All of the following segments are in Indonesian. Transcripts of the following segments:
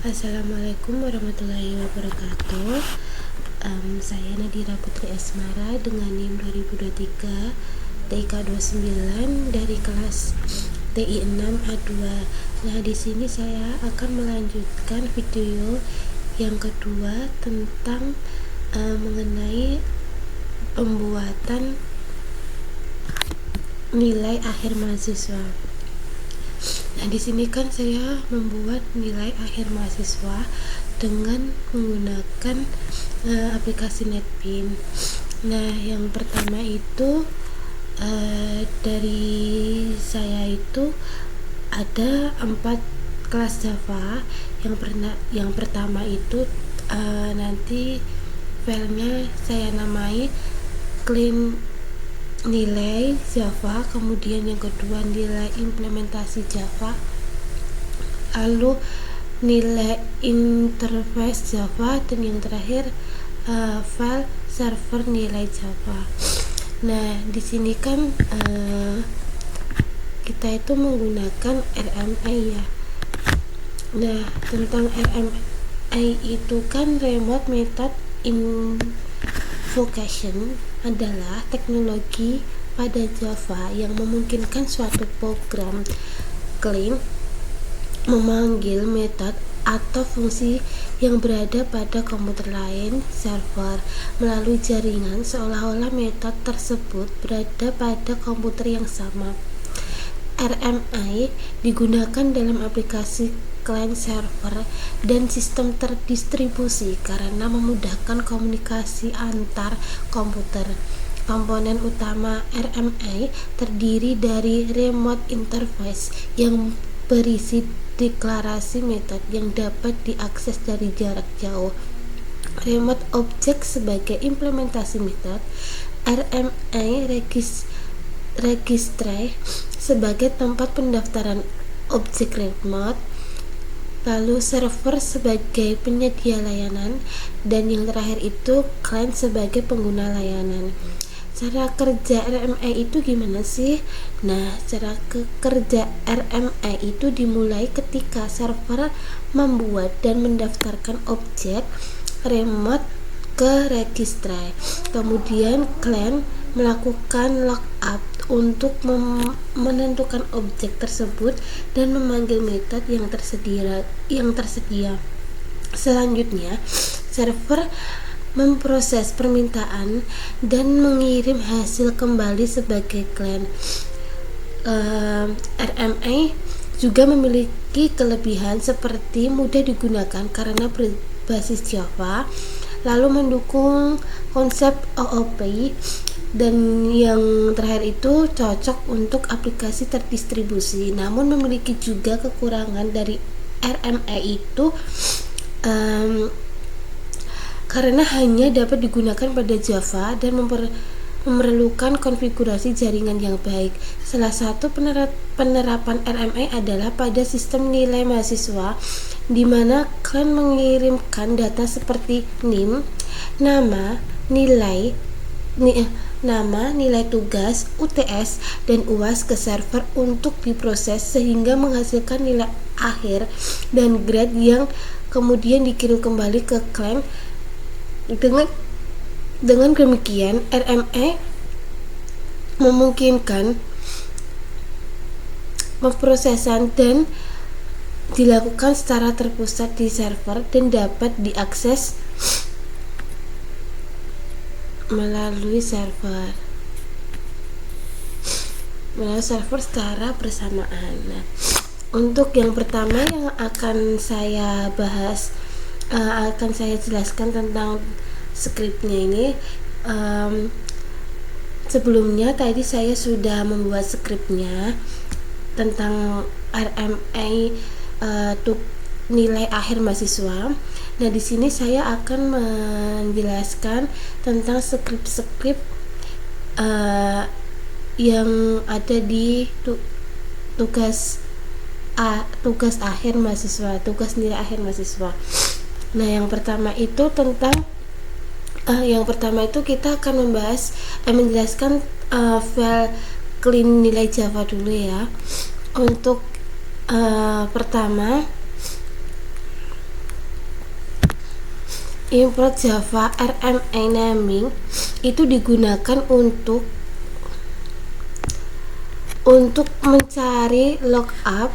Assalamualaikum warahmatullahi wabarakatuh. Saya Nadira Putri Asmara dengan NIM 2023 TIK 29 dari kelas TI 6 A2. Nah, di sini saya akan melanjutkan video yang kedua tentang mengenai pembuatan nilai akhir mahasiswa. Nah, di sini kan saya membuat nilai akhir mahasiswa dengan menggunakan aplikasi Netpin. Nah, yang pertama itu dari saya itu ada 4 kelas Java. Yang pertama itu nanti filenya saya namai clean nilai Java, kemudian yang kedua nilai implementasi Java, lalu nilai interface Java, dan yang terakhir file server nilai Java. Nah, di sini kan kita itu menggunakan RMA ya. Nah, tentang RMA itu kan remote method invocation adalah teknologi pada Java yang memungkinkan suatu program clean memanggil metode atau fungsi yang berada pada komputer lain server melalui jaringan seolah-olah metode tersebut berada pada komputer yang sama. RMA digunakan dalam aplikasi client server dan sistem terdistribusi karena memudahkan komunikasi antar komputer. Komponen utama RMA terdiri dari remote interface yang berisi deklarasi metode yang dapat diakses dari jarak jauh, remote object sebagai implementasi metode, RMA registry sebagai tempat pendaftaran objek remote, lalu server sebagai penyedia layanan, dan yang terakhir itu client sebagai pengguna layanan. Cara kerja RMA itu gimana sih? Nah, cara kerja RMA itu dimulai ketika server membuat dan mendaftarkan objek remote ke registry. Kemudian client melakukan lookup untuk menentukan objek tersebut dan memanggil metode yang tersedia. Selanjutnya, server memproses permintaan dan mengirim hasil kembali sebagai client. RMA juga memiliki kelebihan seperti mudah digunakan karena berbasis Java, lalu mendukung konsep OOP, dan yang terakhir itu cocok untuk aplikasi terdistribusi. Namun memiliki juga kekurangan dari RMA itu karena hanya dapat digunakan pada Java dan memerlukan konfigurasi jaringan yang baik. Salah satu penerapan RMA adalah pada sistem nilai mahasiswa, di mana klien mengirimkan data seperti NIM, nama, nilai tugas, UTS, dan UAS ke server untuk diproses sehingga menghasilkan nilai akhir dan grade yang kemudian dikirim kembali ke klien. Dengan demikian, RMA memungkinkan pemrosesan dan dilakukan secara terpusat di server dan dapat diakses melalui server secara bersamaan. Nah, untuk yang pertama yang akan saya bahas, akan saya jelaskan tentang skripnya ini. Sebelumnya tadi saya sudah membuat skripnya tentang RMA untuk nilai akhir mahasiswa. Nah, di sini saya akan menjelaskan tentang skrip yang ada di tugas akhir mahasiswa, tugas nilai akhir mahasiswa. Nah, yang pertama itu kita akan menjelaskan file clean nilai Java dulu ya. Untuk pertama import Java RMA naming itu digunakan untuk mencari lookup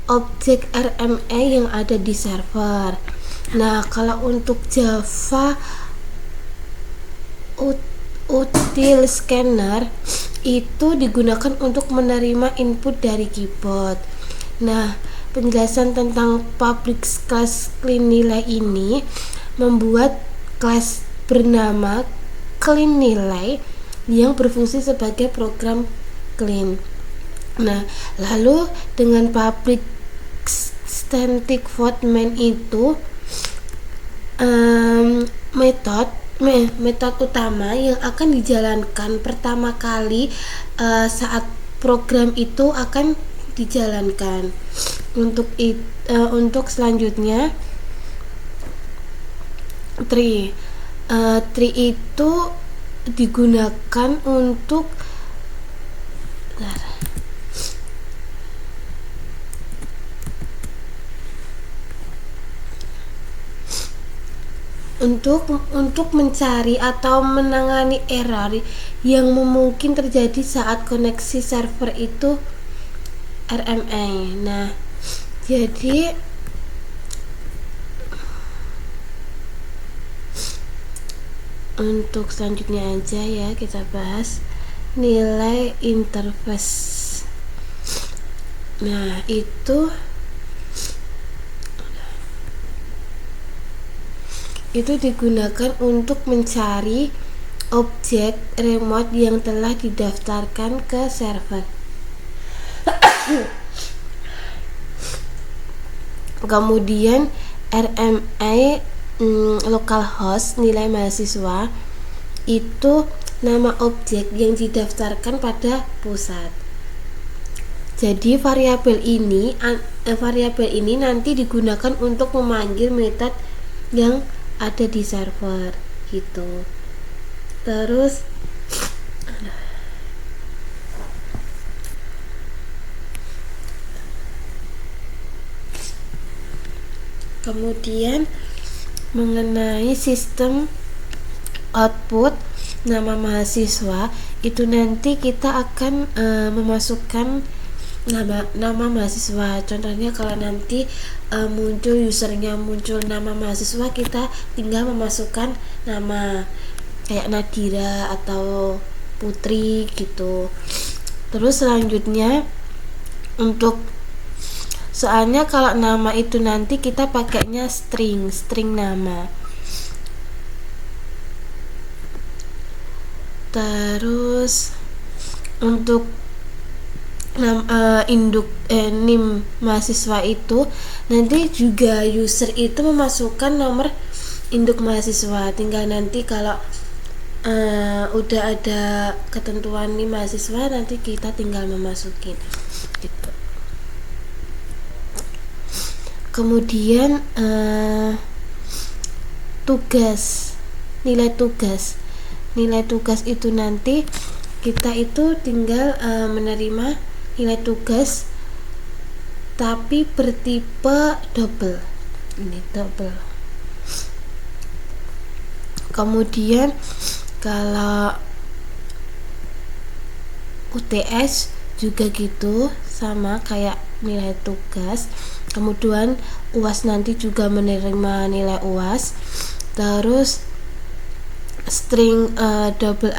objek RMA yang ada di server. Nah, kalau untuk Java util scanner itu digunakan untuk menerima input dari keyboard. Nah, penjelasan tentang public class clean nilai ini membuat kelas bernama clean nilai yang berfungsi sebagai program clean. Nah, lalu dengan public static void main itu metode utama yang akan dijalankan pertama kali saat program itu akan dijalankan. Untuk selanjutnya tree itu digunakan untuk mencari atau menangani error yang mungkin terjadi saat koneksi server itu RMA. Nah, jadi untuk selanjutnya aja ya kita bahas nilai interface. Nah, itu digunakan untuk mencari objek remote yang telah didaftarkan ke server. Kemudian RMA localhost nilai mahasiswa itu nama objek yang didaftarkan pada pusat. Jadi variabel ini nanti digunakan untuk memanggil metode yang ada di server gitu. Terus kemudian mengenai sistem output nama mahasiswa itu nanti kita akan memasukkan nama mahasiswa. Contohnya kalau nanti muncul usernya, muncul nama mahasiswa, kita tinggal memasukkan nama kayak Nadira atau Putri gitu. Terus selanjutnya soalnya kalau nama itu nanti kita pakainya string nama. Terus untuk nim mahasiswa itu nanti juga user itu memasukkan nomor induk mahasiswa. Tinggal nanti kalau udah ada ketentuan nim mahasiswa nanti kita tinggal memasukin gitu. Kemudian nilai tugas itu nanti kita itu tinggal menerima nilai tugas tapi bertipe double. Ini double. Kemudian kalau UTS juga gitu, sama kayak nilai tugas. Kemudian UAS nanti juga menerima nilai UAS. Terus string double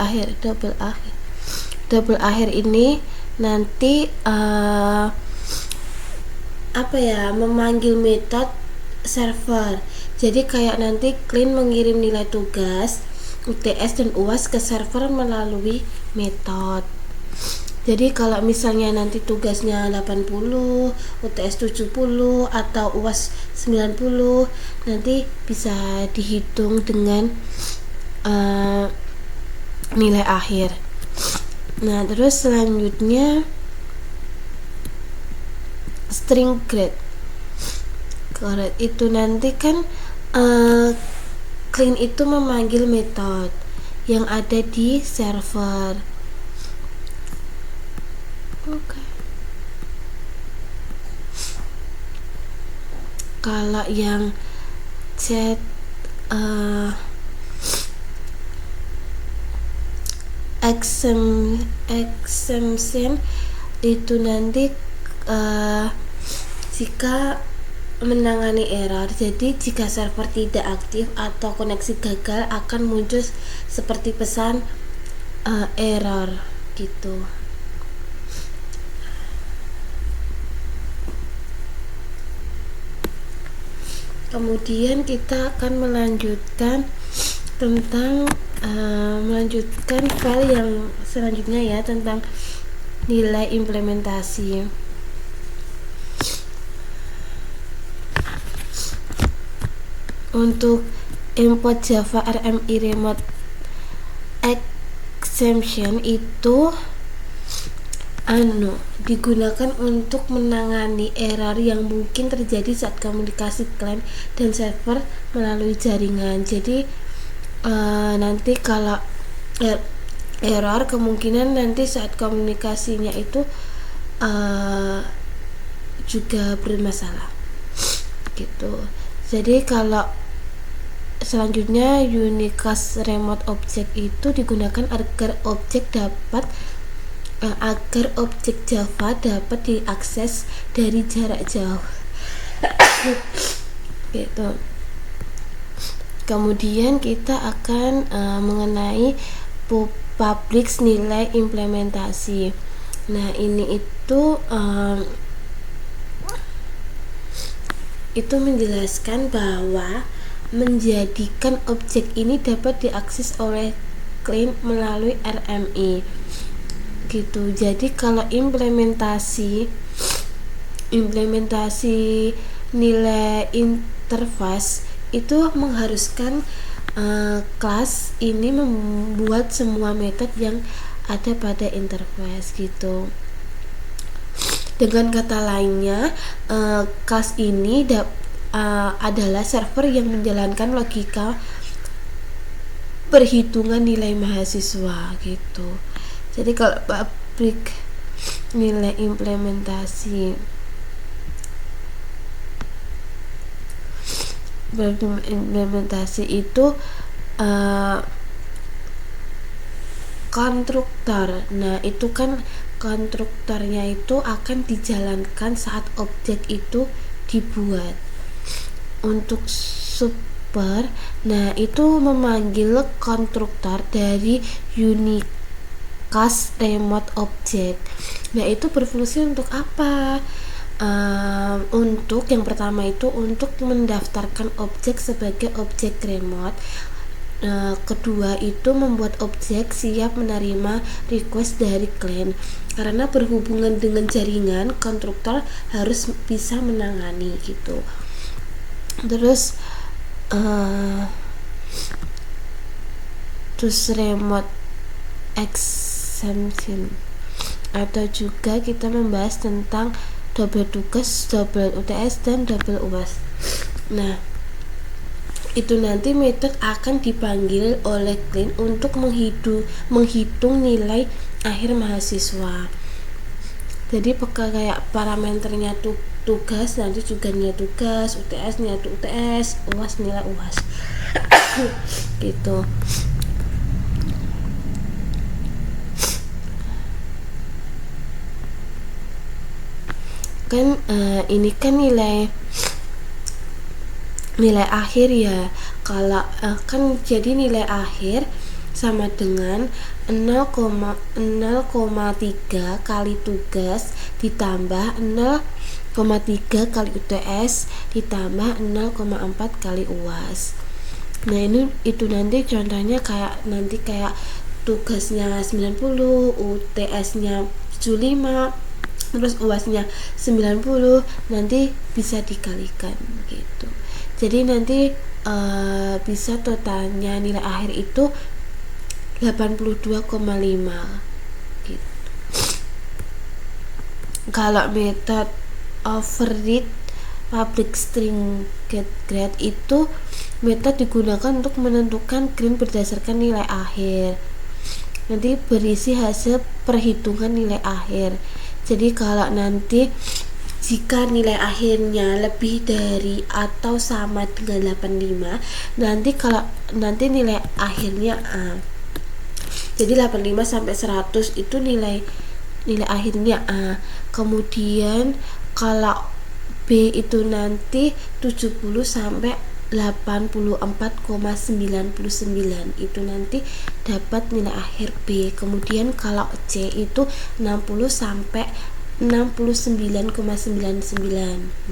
akhir ini nanti memanggil metode server. Jadi kayak nanti clean mengirim nilai tugas UTS dan UAS ke server melalui metode. Jadi kalau misalnya nanti tugasnya 80, UTS 70 atau UAS 90, nanti bisa dihitung dengan nilai akhir. Nah, terus selanjutnya string grade itu nanti kan clean itu memanggil metode yang ada di server. Oke. Kalau yang exemption itu nanti jika menangani error. Jadi jika server tidak aktif atau koneksi gagal akan muncul seperti pesan error gitu. Kemudian kita akan melanjutkan tentang melanjutkan file yang selanjutnya ya, tentang nilai implementasi. Untuk import Java RMI remote exemption itu digunakan untuk menangani error yang mungkin terjadi saat komunikasi client dan server melalui jaringan. Jadi nanti kalau error kemungkinan nanti saat komunikasinya itu juga bermasalah gitu. Jadi kalau selanjutnya unicast remote object itu digunakan agar objek Java dapat diakses dari jarak jauh gitu. Kemudian kita akan mengenai public nilai implementasi. Nah, ini itu menjelaskan bahwa menjadikan objek ini dapat diakses oleh klien melalui RMI gitu. Jadi kalau implementasi nilai interface itu mengharuskan kelas ini membuat semua metode yang ada pada interface gitu. Dengan kata lainnya, kelas ini adalah server yang menjalankan logika perhitungan nilai mahasiswa gitu. Jadi kalau public nilai implementasi itu konstruktor. Nah, itu kan konstruktornya itu akan dijalankan saat objek itu dibuat. Untuk super, nah itu memanggil konstruktor dari unicast remote object. Nah, itu berfungsi untuk apa? Untuk yang pertama itu untuk mendaftarkan objek sebagai objek remote. Kedua itu membuat objek siap menerima request dari klien. Karena berhubungan dengan jaringan, konstruktor harus bisa menangani gitu. Terus remote exemption, atau juga kita membahas tentang double tugas, double UTS, dan double UAS. Nah, itu nanti metode akan dipanggil oleh klien untuk menghitung nilai akhir mahasiswa. Jadi kayak parameternya tugas, nanti juga nilai tugas, UTS nilai UTS, UAS nilai UAS gitu. Kan ini kan nilai akhir ya. Kalau kan jadi nilai akhir sama dengan 0,3 kali tugas ditambah 0,3 kali UTS ditambah 0,4 kali UAS. Nah, itu nanti contohnya kayak tugasnya 90, UTS-nya 75, terus UAS-nya 90, nanti bisa dikalikan gitu. Jadi nanti bisa totalnya nilai akhir itu 82,5 gitu. Kalau metode override public string get grade itu metode digunakan untuk menentukan grade berdasarkan nilai akhir. Nanti berisi hasil perhitungan nilai akhir. Jadi kalau nanti jika nilai akhirnya lebih dari atau sama dengan 85, nanti nilai akhirnya A. Jadi 85 sampai 100 itu nilai akhirnya A. Kemudian kalau B itu nanti 70 sampai 84,99 itu nanti dapat nilai akhir B. Kemudian kalau C itu 60 sampai 69,99.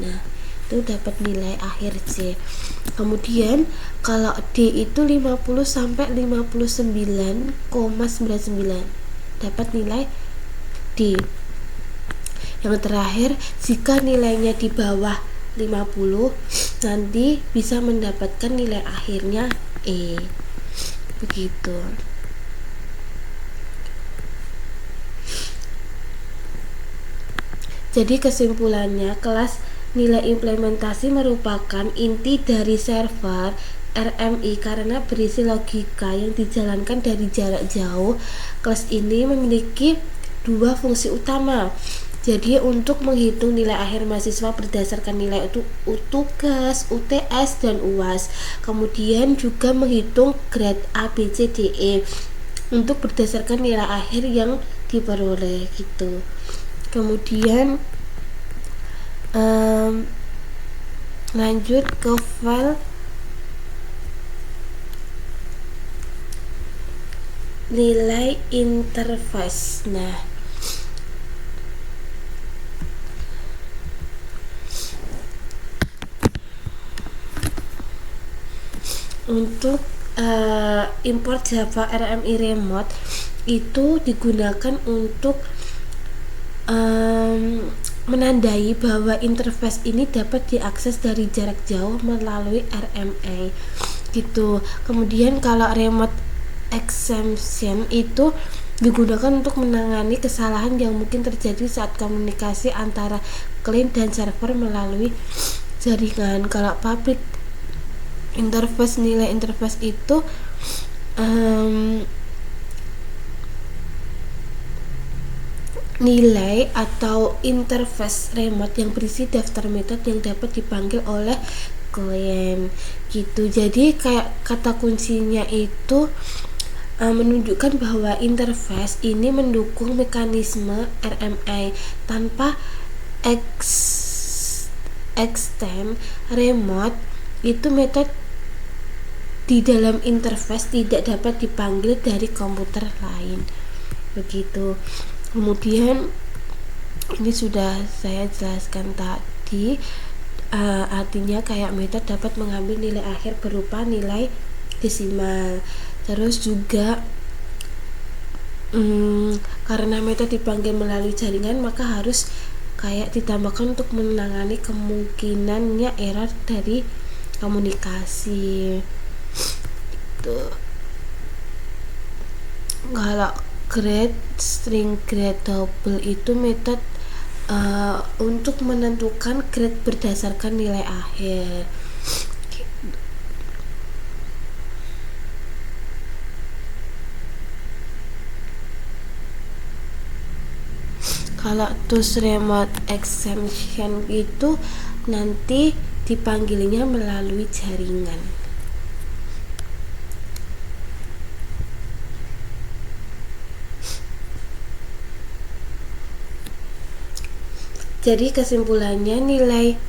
Nah, itu dapat nilai akhir C. Kemudian kalau D itu 50 sampai 59,99 dapat nilai D. Yang terakhir, jika nilainya di bawah 50 nanti bisa mendapatkan nilai akhirnya E. Begitu. Jadi kesimpulannya, kelas nilai implementasi merupakan inti dari server RMI karena berisi logika yang dijalankan dari jarak jauh. Kelas ini memiliki dua fungsi utama. Jadi untuk menghitung nilai akhir mahasiswa berdasarkan nilai tugas, UTS, dan UAS. Kemudian juga menghitung grade A, B, C, D, E untuk berdasarkan nilai akhir yang diperoleh gitu. Kemudian lanjut ke file nilai interface. Nah, untuk import Java RMI Remote itu digunakan untuk menandai bahwa interface ini dapat diakses dari jarak jauh melalui RMA gitu. Kemudian kalau remote exception itu digunakan untuk menangani kesalahan yang mungkin terjadi saat komunikasi antara klien dan server melalui jaringan. Kalau public interface, nilai interface itu nilai atau interface remote yang berisi daftar metode yang dapat dipanggil oleh klien gitu. Jadi kayak kata kuncinya itu menunjukkan bahwa interface ini mendukung mekanisme RMA tanpa extend remote. Itu metode di dalam interface tidak dapat dipanggil dari komputer lain begitu. Kemudian ini sudah saya jelaskan tadi, artinya kayak metode dapat mengambil nilai akhir berupa nilai desimal. Terus juga karena metode dipanggil melalui jaringan, maka harus kayak ditambahkan untuk menangani kemungkinannya error dari komunikasi. Kalau grade, string grade double itu metode untuk menentukan grade berdasarkan nilai akhir. Kalau to's remote exception itu nanti dipanggilnya melalui jaringan. Jadi kesimpulannya, nilai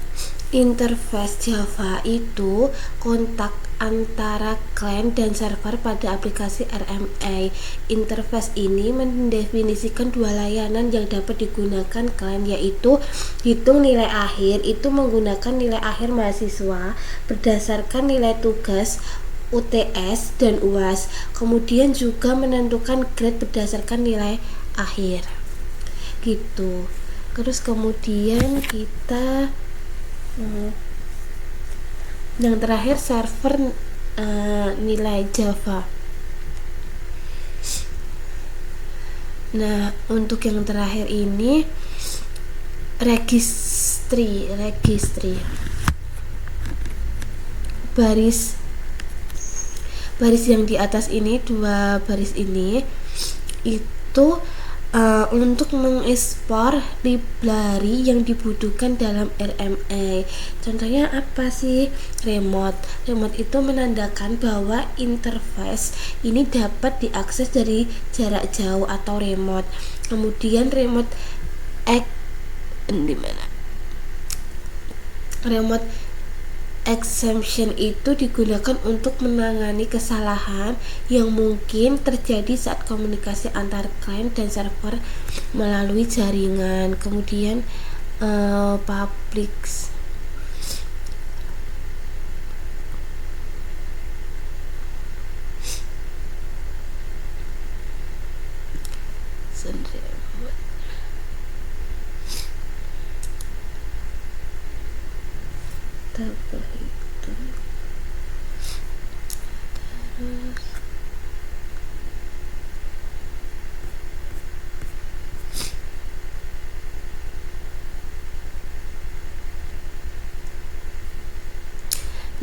interface Java itu kontak antara klien dan server pada aplikasi RMA. Interface ini mendefinisikan dua layanan yang dapat digunakan klien, yaitu hitung nilai akhir itu menggunakan nilai akhir mahasiswa berdasarkan nilai tugas, UTS, dan UAS. Kemudian juga menentukan grade berdasarkan nilai akhir gitu. Terus kemudian kita yang terakhir server nilai Java. Nah, untuk yang terakhir ini registry baris yang di atas ini, dua baris ini itu untuk mengekspor library yang dibutuhkan dalam RMA. Contohnya apa sih? Remote. Remote itu menandakan bahwa interface ini dapat diakses dari jarak jauh atau remote. Kemudian remote di mana? Remote exemption itu digunakan untuk menangani kesalahan yang mungkin terjadi saat komunikasi antar client dan server melalui jaringan. Kemudian public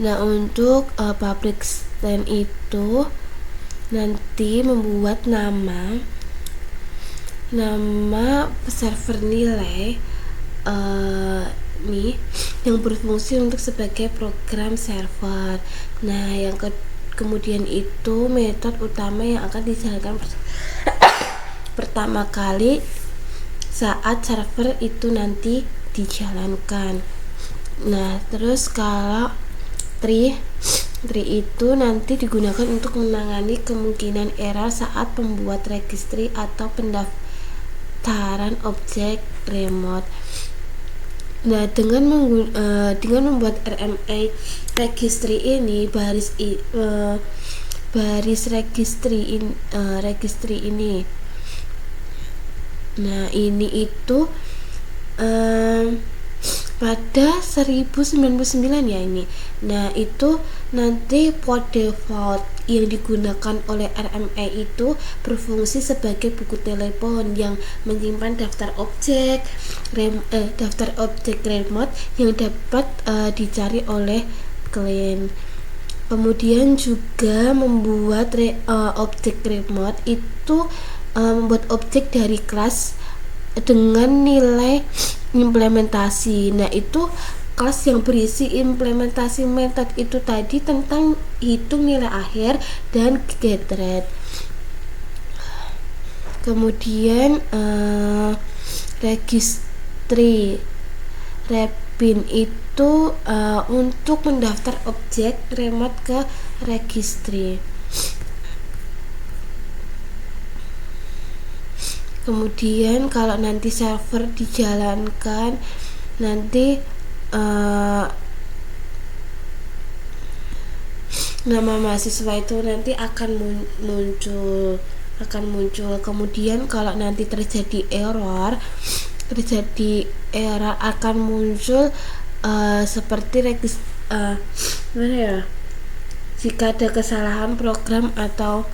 Nah, untuk public stand itu nanti membuat nama server nilai nih yang berfungsi untuk sebagai program server. Nah, yang kemudian itu metode utama yang akan dijalankan pertama kali saat server itu nanti dijalankan. Nah, terus kalau tree itu nanti digunakan untuk menangani kemungkinan error saat pembuat registry atau pendaftaran objek remote. Nah, dengan membuat RMA registry ini baris registry ini. Nah, ini itu pada 1099 ya ini. Nah, itu nanti port default yang digunakan oleh RMA itu berfungsi sebagai buku telepon yang menyimpan daftar objek remote yang dapat dicari oleh klien. Kemudian juga membuat objek remote itu membuat objek dari kelas dengan nilai implementasi. Nah, itu kelas yang berisi implementasi metode itu tadi tentang hitung nilai akhir dan get rate. Kemudian registry Repin itu untuk mendaftar objek remote ke registry. Kemudian kalau nanti server dijalankan, nanti nama mahasiswa itu nanti akan muncul. Kemudian kalau nanti terjadi error akan muncul seperti jika ada kesalahan program atau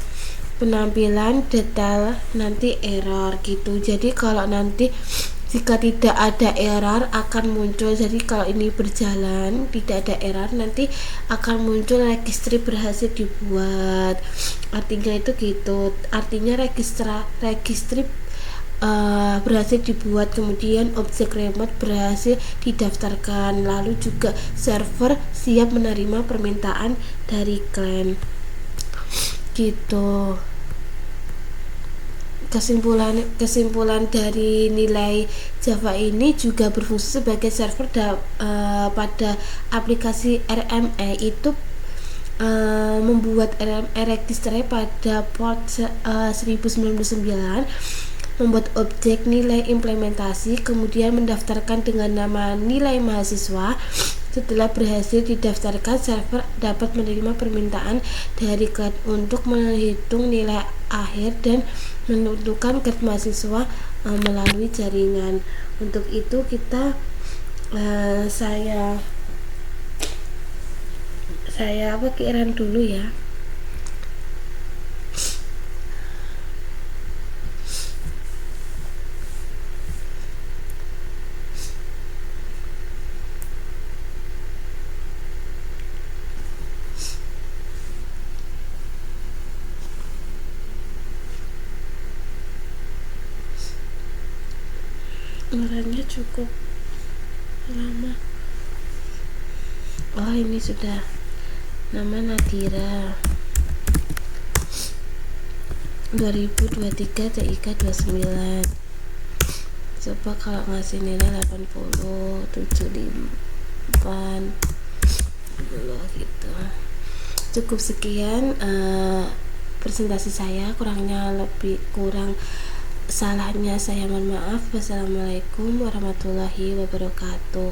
penampilan detail nanti error gitu. Jadi kalau nanti jika tidak ada error akan muncul, jadi kalau ini berjalan tidak ada error nanti akan muncul registry berhasil dibuat. Artinya itu gitu, artinya registry berhasil dibuat, kemudian objek remote berhasil didaftarkan, lalu juga server siap menerima permintaan dari klien gitu. Kesimpulan dari nilai Java ini juga berfungsi sebagai server pada aplikasi RMA itu membuat RMA registry pada port 1099, membuat objek nilai implementasi, kemudian mendaftarkan dengan nama nilai mahasiswa. Setelah berhasil didaftarkan, server dapat menerima permintaan dari klien untuk menghitung nilai akhir dan menentukan grade mahasiswa melalui jaringan. Untuk itu kita saya pikiran dulu ya. Orangnya cukup lama. Oh, ini sudah. Nama Nadira, 2023, TIK 29. Coba kalau ngasih nilai 80, 78 dulu gitu. Cukup sekian presentasi saya, kurang salahnya saya mohon maaf. Wassalamualaikum warahmatullahi wabarakatuh.